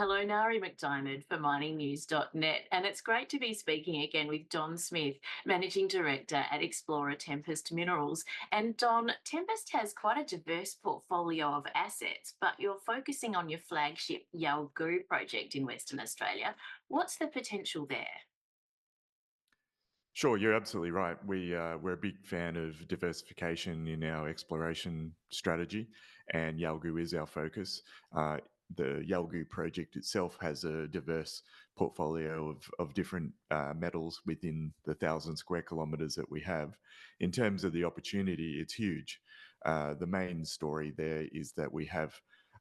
Hello, Nari McDiarmid for miningnews.net, and it's great to be speaking again with Don Smith, Managing Director at Explorer Tempest Minerals. And Don, Tempest has quite a diverse portfolio of assets, but you're focusing on your flagship Yalgoo project in Western Australia. What's the potential there? Sure, you're absolutely right. We're a big fan of diversification in our exploration strategy, and Yalgoo is our focus. The Yalgoo project itself has a diverse portfolio of different metals within the 1,000 square kilometers that we have. In terms of the opportunity, it's huge. The main story there is that we have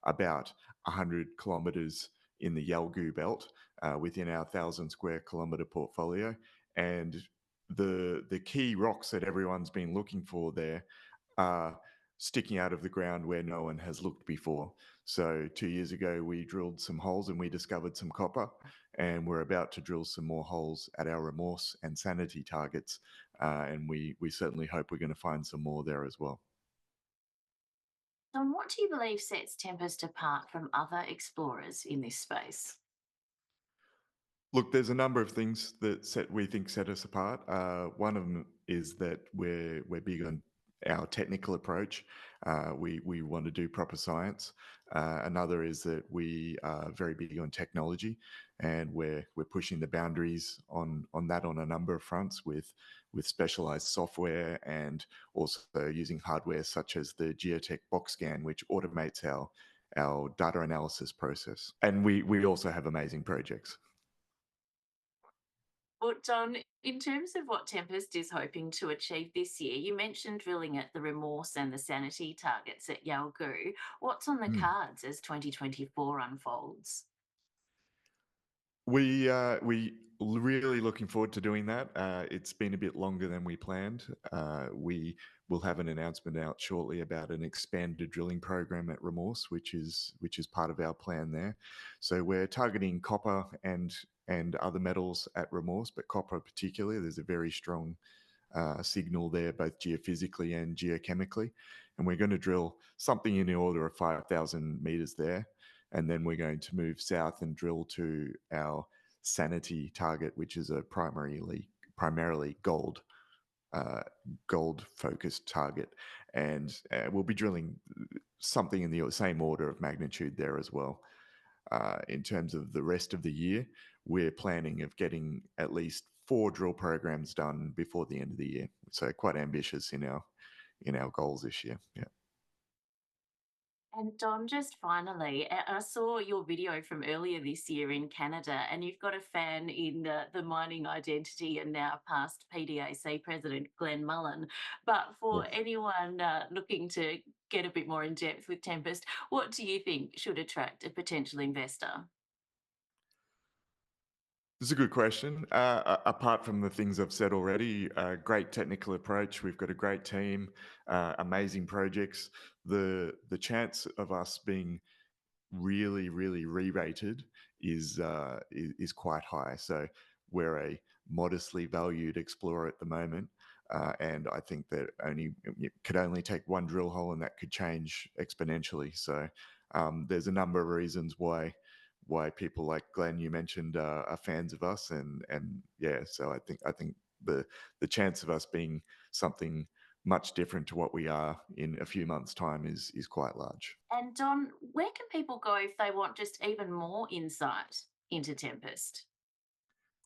about 100 kilometers in the Yalgoo belt within our 1,000 square kilometer portfolio, and the key rocks that everyone's been looking for there are sticking out of the ground where no one has looked before. So 2 years ago, we drilled some holes and we discovered some copper, and we're about to drill some more holes at our remorse and sanity targets, and we certainly hope we're going to find some more there as well. Don, what do you believe sets Tempest apart from other explorers in this space? Look, there's a number of things that we think set us apart. One of them is that we're big on our technical approach. We want to do proper science. Another is that we are very big on technology, and we're pushing the boundaries on that on a number of fronts with specialized software and also using hardware such as the Geotech box scan, which automates our data analysis process. And we also have amazing projects. Well, Don, in terms of what Tempest is hoping to achieve this year, you mentioned drilling at the remorse and the sanity targets at Yalgoo. What's on the Hmm. cards as 2024 unfolds? We really looking forward to doing that. It's been a bit longer than we planned. We will have an announcement out shortly about an expanded drilling program at Remorse, which is part of our plan there. So we're targeting copper and other metals at Remorse, but copper particularly. There's a very strong signal there, both geophysically and geochemically. And we're going to drill something in the order of 5,000 meters there. And then we're going to move south and drill to our sanity target, which is a primarily uh, gold focused target. And we'll be drilling something in the same order of magnitude there as well. In terms of the rest of the year, we're planning of getting at least 4 drill programs done before the end of the year. So quite ambitious in our goals this year. Yeah. And Don, just finally, I saw your video from earlier this year in Canada, and you've got a fan in the mining identity and now past PDAC President Glenn Mullen. But for Yes. anyone looking to get a bit more in depth with Tempest, what do you think should attract a potential investor? This is a good question. Apart from the things I've said already, great technical approach. We've got a great team, amazing projects. The chance of us being really re-rated is quite high. So we're a modestly valued explorer at the moment, and I think that only it could only take one drill hole, and that could change exponentially. So there's a number of reasons why people like Glenn you mentioned are fans of us, and yeah. So I think the chance of us being something much different to what we are in a few months' time is quite large. And Don, where can people go if they want just even more insight into Tempest?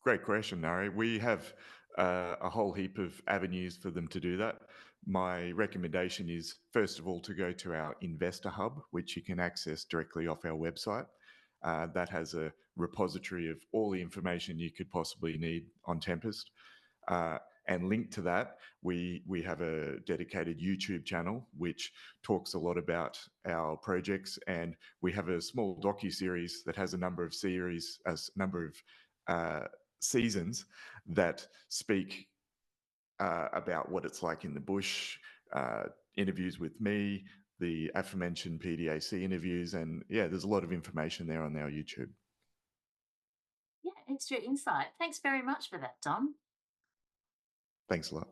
Great question, Nari. We have a whole heap of avenues for them to do that. My recommendation is, first of all, to go to our investor hub, which you can access directly off our website. That has a repository of all the information you could possibly need on Tempest. And linked to that, we have a dedicated YouTube channel which talks a lot about our projects, and we have a small docu series that has a number of uh, seasons that speak about what it's like in the bush, interviews with me, the aforementioned PDAC interviews, and yeah, there's a lot of information there on our YouTube. Yeah, extra insight. Thanks very much for that, Don. Thanks a lot.